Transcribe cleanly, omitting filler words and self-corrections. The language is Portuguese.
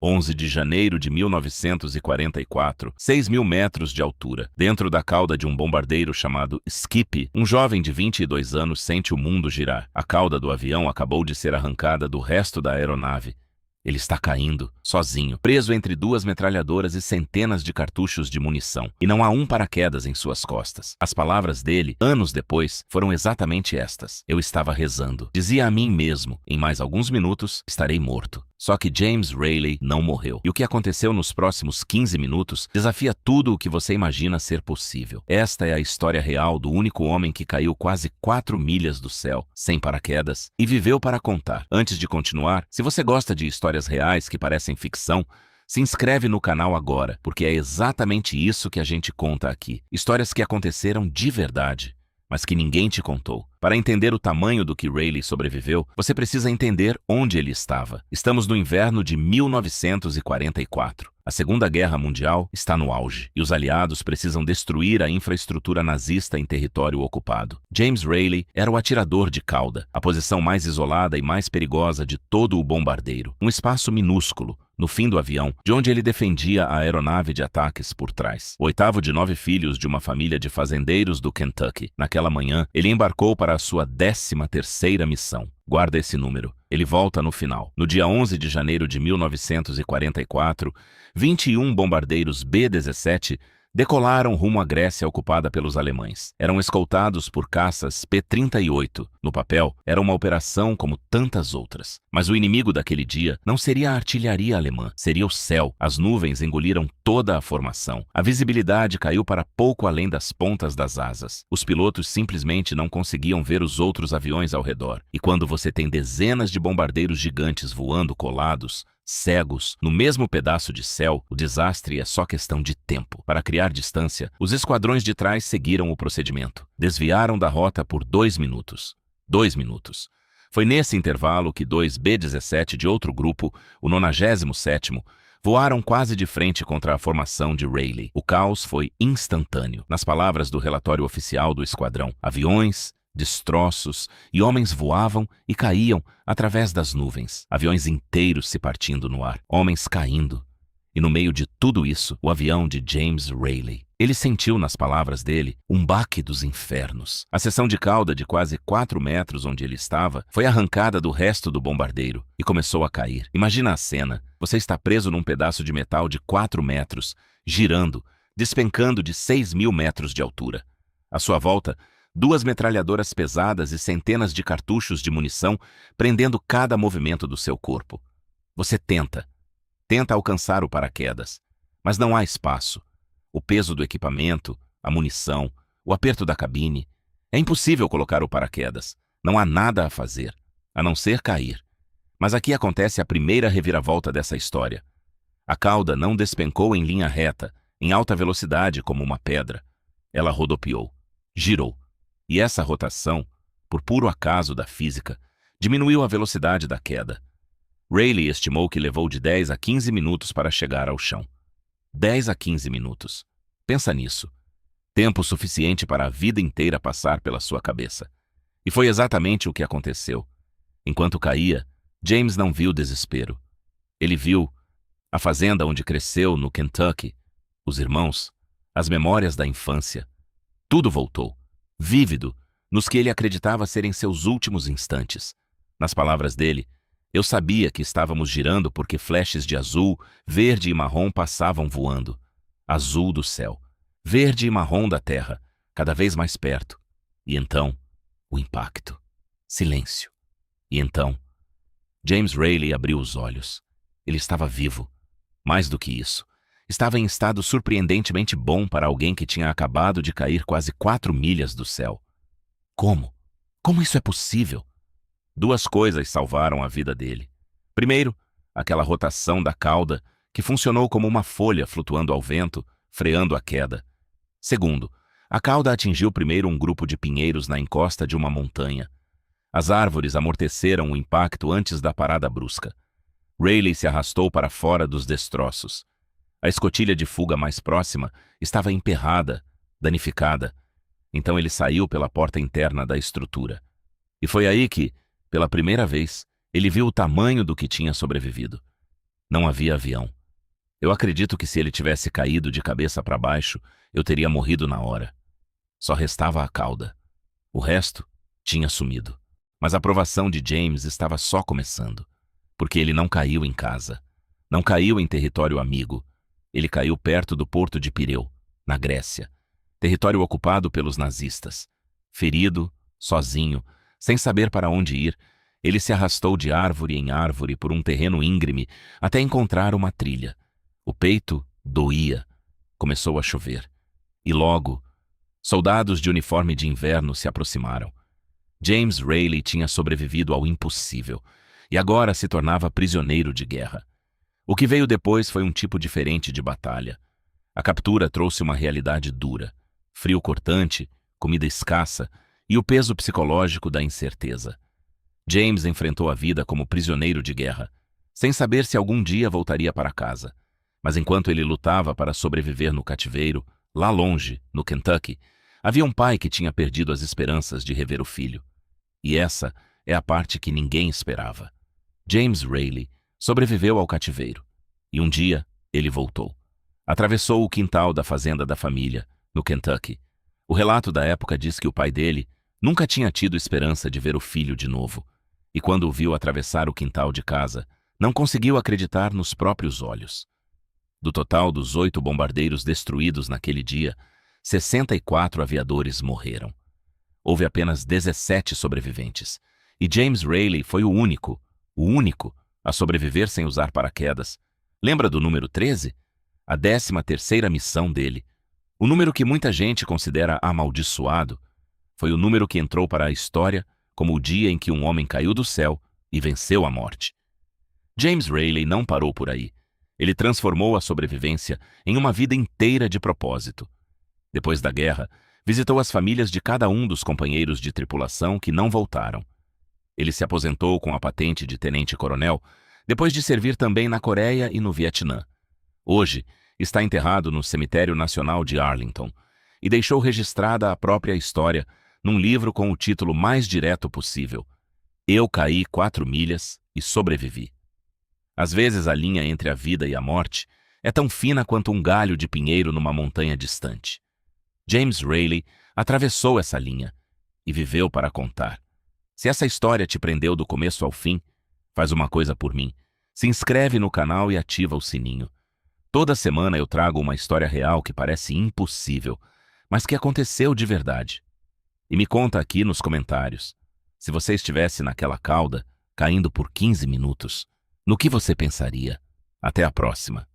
11 de janeiro de 1944, 6.000 metros de altura. Dentro da cauda de um bombardeiro chamado Skip, um jovem de 22 anos sente o mundo girar. A cauda do avião acabou de ser arrancada do resto da aeronave. Ele está caindo, sozinho, preso entre duas metralhadoras e centenas de cartuchos de munição. E não há um paraquedas em suas costas. As palavras dele, anos depois, foram exatamente estas. Eu estava rezando. Dizia a mim mesmo, em mais alguns minutos, estarei morto. Só que James Rayleigh não morreu. E o que aconteceu nos próximos 15 minutos desafia tudo o que você imagina ser possível. Esta é a história real do único homem que caiu quase 4 milhas do céu, sem paraquedas, e viveu para contar. Antes de continuar, se você gosta de histórias reais que parecem ficção, se inscreve no canal agora, porque é exatamente isso que a gente conta aqui. Histórias que aconteceram de verdade, mas que ninguém te contou. Para entender o tamanho do que Rayleigh sobreviveu, você precisa entender onde ele estava. Estamos no inverno de 1944. A Segunda Guerra Mundial está no auge, e os aliados precisam destruir a infraestrutura nazista em território ocupado. James Rayleigh era o atirador de cauda, a posição mais isolada e mais perigosa de todo o bombardeiro. Um espaço minúsculo, no fim do avião, de onde ele defendia a aeronave de ataques por trás. O oitavo de 9 filhos de uma família de fazendeiros do Kentucky. Naquela manhã, ele embarcou para a sua 13ª missão. Guarda esse número. Ele volta no final. No dia 11 de janeiro de 1944, 21 bombardeiros B-17 decolaram rumo à Grécia ocupada pelos alemães. Eram escoltados por caças P-38. No papel, era uma operação como tantas outras. Mas o inimigo daquele dia não seria a artilharia alemã, seria o céu. As nuvens engoliram toda a formação. A visibilidade caiu para pouco além das pontas das asas. Os pilotos simplesmente não conseguiam ver os outros aviões ao redor. E quando você tem dezenas de bombardeiros gigantes voando colados, cegos, no mesmo pedaço de céu, o desastre é só questão de tempo. Para criar distância, os esquadrões de trás seguiram o procedimento. Desviaram da rota por 2 minutos. 2 minutos. Foi nesse intervalo que 2 B-17 de outro grupo, o 97º, voaram quase de frente contra a formação de Rayleigh. O caos foi instantâneo. Nas palavras do relatório oficial do esquadrão, aviões, destroços e homens voavam e caíam através das nuvens. Aviões inteiros se partindo no ar, homens caindo. E no meio de tudo isso, o avião de James Rayleigh. Ele sentiu, nas palavras dele, um baque dos infernos. A seção de cauda de quase 4 metros onde ele estava foi arrancada do resto do bombardeiro e começou a cair. Imagina a cena. Você está preso num pedaço de metal de 4 metros, girando, despencando de 6.000 metros de altura. À sua volta, 2 metralhadoras pesadas e centenas de cartuchos de munição prendendo cada movimento do seu corpo. Você tenta alcançar o paraquedas, mas não há espaço. O peso do equipamento, a munição, o aperto da cabine. É impossível colocar o paraquedas. Não há nada a fazer, a não ser cair. Mas aqui acontece a primeira reviravolta dessa história. A cauda não despencou em linha reta, em alta velocidade como uma pedra. Ela rodopiou, girou. E essa rotação, por puro acaso da física, diminuiu a velocidade da queda. Rayleigh estimou que levou de 10 a 15 minutos para chegar ao chão. 10 a 15 minutos. Pensa nisso. Tempo suficiente para a vida inteira passar pela sua cabeça. E foi exatamente o que aconteceu. Enquanto caía, James não viu desespero. Ele viu a fazenda onde cresceu no Kentucky, os irmãos, as memórias da infância. Tudo voltou. Vívido, nos que ele acreditava serem seus últimos instantes. Nas palavras dele, eu sabia que estávamos girando porque flashes de azul, verde e marrom passavam voando. Azul do céu, verde e marrom da terra, cada vez mais perto. E então, o impacto. Silêncio. E então, James Rayleigh abriu os olhos. Ele estava vivo. Mais do que isso. Estava em estado surpreendentemente bom para alguém que tinha acabado de cair quase 4 milhas do céu. Como? Como isso é possível? 2 coisas salvaram a vida dele. Primeiro, aquela rotação da cauda que funcionou como uma folha flutuando ao vento, freando a queda. Segundo, a cauda atingiu primeiro um grupo de pinheiros na encosta de uma montanha. As árvores amorteceram o impacto antes da parada brusca. Rayleigh se arrastou para fora dos destroços. A escotilha de fuga mais próxima estava emperrada, danificada. Então ele saiu pela porta interna da estrutura. E foi aí que, pela primeira vez, ele viu o tamanho do que tinha sobrevivido. Não havia avião. Eu acredito que se ele tivesse caído de cabeça para baixo, eu teria morrido na hora. Só restava a cauda. O resto tinha sumido. Mas a aprovação de James estava só começando. Porque ele não caiu em casa. Não caiu em território amigo. Ele caiu perto do porto de Pireu, na Grécia. Território ocupado pelos nazistas. Ferido, sozinho, sem saber para onde ir, ele se arrastou de árvore em árvore por um terreno íngreme até encontrar uma trilha. O peito doía. Começou a chover. E logo, soldados de uniforme de inverno se aproximaram. James Rayleigh tinha sobrevivido ao impossível e agora se tornava prisioneiro de guerra. O que veio depois foi um tipo diferente de batalha. A captura trouxe uma realidade dura, frio cortante, comida escassa e o peso psicológico da incerteza. James enfrentou a vida como prisioneiro de guerra, sem saber se algum dia voltaria para casa. Mas enquanto ele lutava para sobreviver no cativeiro, lá longe, no Kentucky, havia um pai que tinha perdido as esperanças de rever o filho. E essa é a parte que ninguém esperava. James Rayleigh sobreviveu ao cativeiro. E um dia, ele voltou. Atravessou o quintal da fazenda da família, no Kentucky. O relato da época diz que o pai dele nunca tinha tido esperança de ver o filho de novo. E quando o viu atravessar o quintal de casa, não conseguiu acreditar nos próprios olhos. Do total dos 8 bombardeiros destruídos naquele dia, 64 aviadores morreram. Houve apenas 17 sobreviventes, e James Rayleigh foi o único a sobreviver sem usar paraquedas. Lembra do número 13? A 13ª missão dele. O número que muita gente considera amaldiçoado foi o número que entrou para a história como o dia em que um homem caiu do céu e venceu a morte. James Rayleigh não parou por aí. Ele transformou a sobrevivência em uma vida inteira de propósito. Depois da guerra, visitou as famílias de cada um dos companheiros de tripulação que não voltaram. Ele se aposentou com a patente de tenente-coronel, depois de servir também na Coreia e no Vietnã. Hoje, está enterrado no Cemitério Nacional de Arlington e deixou registrada a própria história num livro com o título mais direto possível: Eu caí 4 milhas e sobrevivi. Às vezes a linha entre a vida e a morte é tão fina quanto um galho de pinheiro numa montanha distante. James Rayleigh atravessou essa linha e viveu para contar. Se essa história te prendeu do começo ao fim, faz uma coisa por mim. Se inscreve no canal e ativa o sininho. Toda semana eu trago uma história real que parece impossível, mas que aconteceu de verdade. E me conta aqui nos comentários, se você estivesse naquela cauda, caindo por 15 minutos, no que você pensaria? Até a próxima.